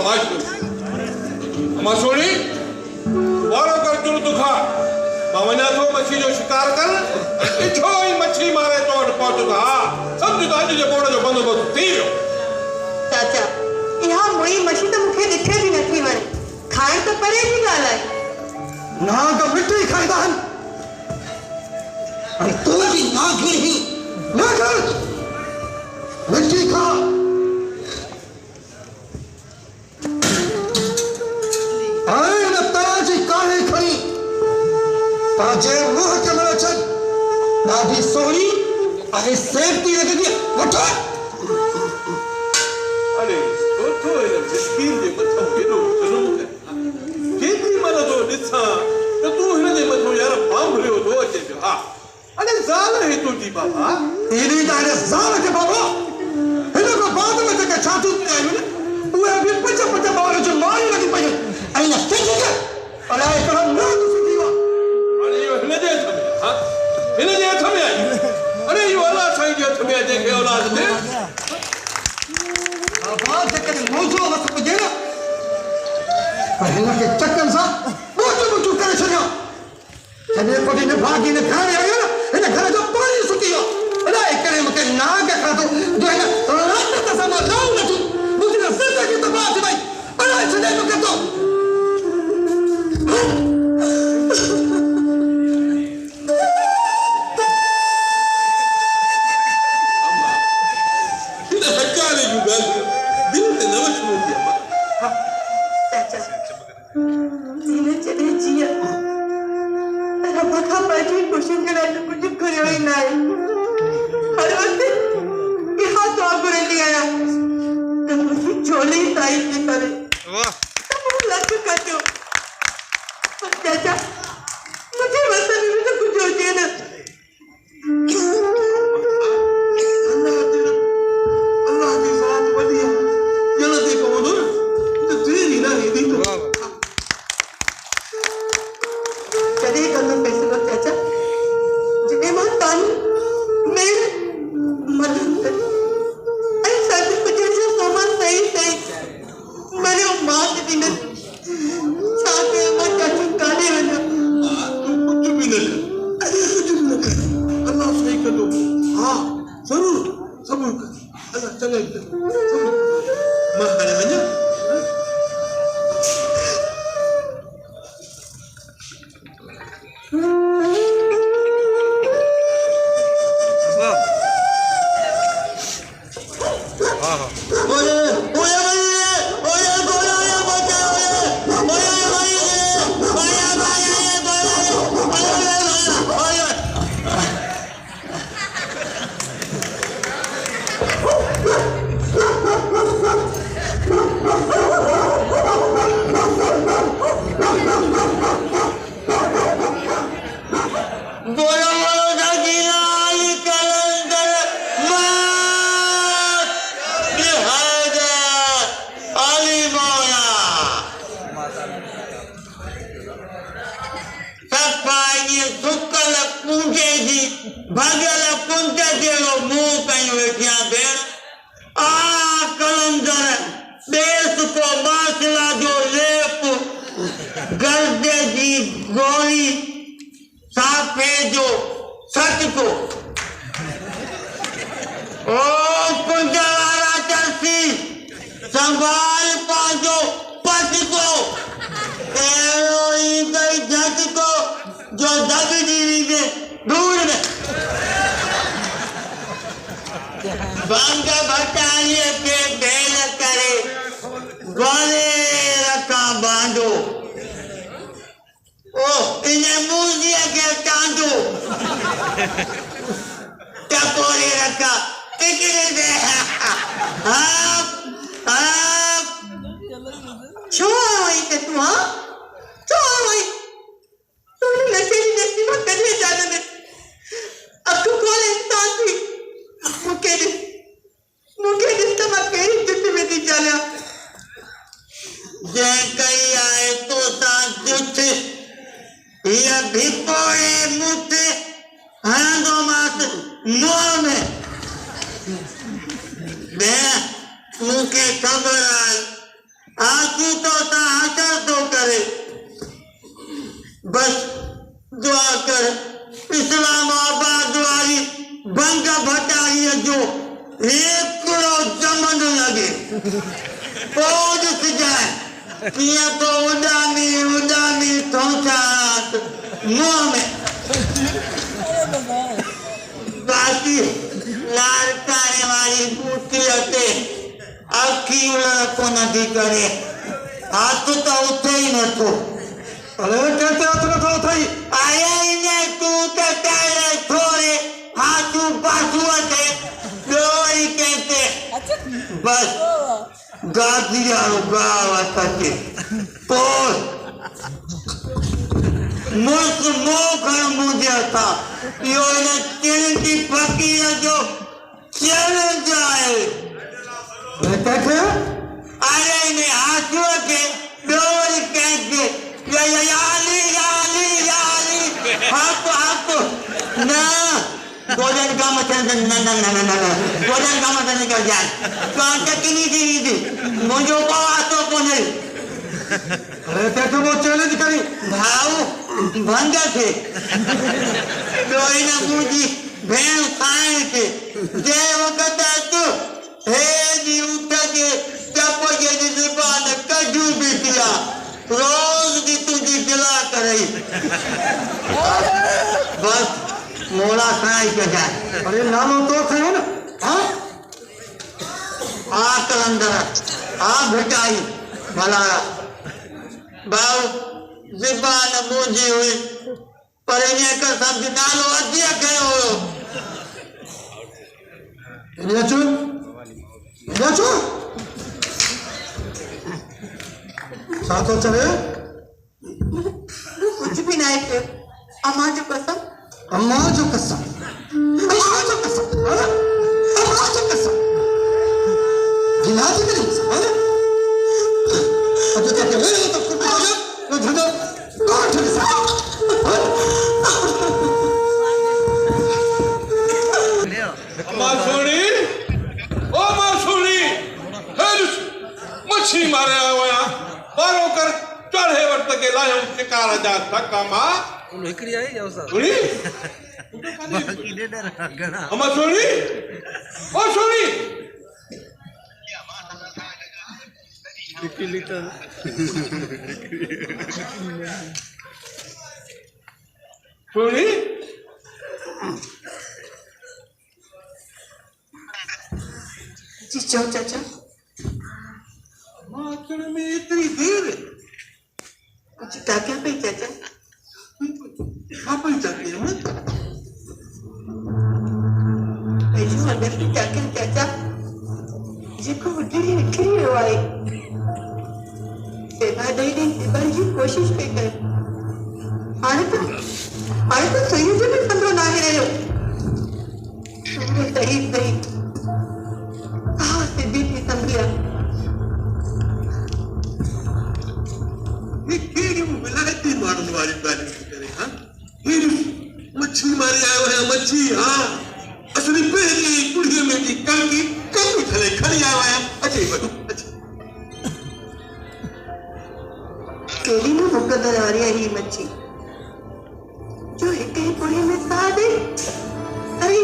अमा सोनी बारो कर तुर दुखा मावना तो मच्छी जो शिकार कर इच्छो ही मच्छी मारे तो पहुंच चुका सब जो आज जो बोड़ा जो बंदोबस्त थी चाचा यहाँ मोई मच्छी तो मुखे दिखे भी नहीं वने खाए तो परे भी गाला है ना तो मिट्टी खाएगा हम अरे तू भी ना गिर ही ना कर मिट्टी खा आए न ताजी काहे खई ताजे मुंह के मरे चल दादी सोनी अरे सेफ्टी लगे दिया उठा अरे तो ये मिस्किन दे मथो केडो चलो केती मन तो दिसा तो तू हिन जे मथो यार बाम भरियो तो अचे पियो हा अरे ज़ाल है तुझी बाबा तेरी दाने ज़ाल के बाबा हिन को बाद में जगह छातू में आयो ने वो अभी पचा बार जो मारी लगी पई आई ना ठीक है अरे करम ना तो सीवा अरे यो हिन जे थमे हा हिन जे थमे आई अरे यो अल्लाह साईं जे थमे जे के औलाद दे आवाज के मौजू मत पुजे ना पहला के चक्कर सा मौजू करे छड़ियो जने को दिन भागी ने घर आयो ना इन घर जो पानी सुकियो अरे करे मके नाग खा तो जो है ना रात का समय लाओ ना तू मुझे जिंदगी तो बात भाई अरे चले तो के तो आंसू तो हासिल तो करे बस दुआ कर इस्लामाबाद वाली बंग भटारी जो एक चमन लगे पौध जाए किया तो उडामी थोचात मुंह में बाकी लाड़काने वाली बूटी हते आखी को नहीं करे हाथ तो उठे ही न तो अरे कहते हाथ न तो उठाई आया ने तू तो तेरे थोड़े हाथू पासू हते डोरी कहते बस गादिया गावा तके पोस मुल्क मोखर मुझे था यो ने तिल की फकीर जो चल जाए कहते अरे ने हाथों के डोरी कहते याली हाथ ना गोजन का मचन ना गोजन का मचन निकल जाए कांटे की नहीं दी मुझे को आतो को नहीं अरे कहते वो चैलेंज करी भाव भंगा थे कोई ना पूछी भेड़ खाए के जय वक्त तो हे जी उठ के जब ये जुबान कजू भी दिया रोज की तुझी गिला करई बस मोड़ा खाई के जाए अरे नानो तो खयो ना हाँ आ कलंदर आ भेटाई भला बाऊ जुबान बूझी हुई पर इन्हें का सब नालो अजिया कयो याचू साथो चले कुछ भी नहीं थे अम्मा जो कसम अम्मा जो कसम गिलास करी अब तो क्या है तो कुछ तो धंधो काट मासूरी मच्छी मारे आया बारो कर चढ़े वक्त के लायो शिकार जा धक्का मां हिकड़ी आई जाओ साहब सुनी बाकी ने डर गना अम्मा सुनी ओ सुनी 50 लीटर सुनी जी जाओ चाचा माचड़ में इतनी देर कुछ ताकि पे चाचा आप ही जाते हैं ऐसे अंदर की ताकि चाचा जी को उड़ी निकली हुई सेवा दे दी सेवा की कोशिश पे कर आने तो सही से भी संभव ना है रो तुमने सही कहाँ से बीती समझिया ये केड़ी विलायती मारने वाली तारीफ करे हां ये मच्छी मारे आए हैं मच्छी हां असली पहली कुड़िए में की कल की कल थले खड़ी आए हैं अच्छे बटू अच्छे केली में मुकद्दर आ रही है ही मच्छी जो एक ही कुड़ी में सादे सही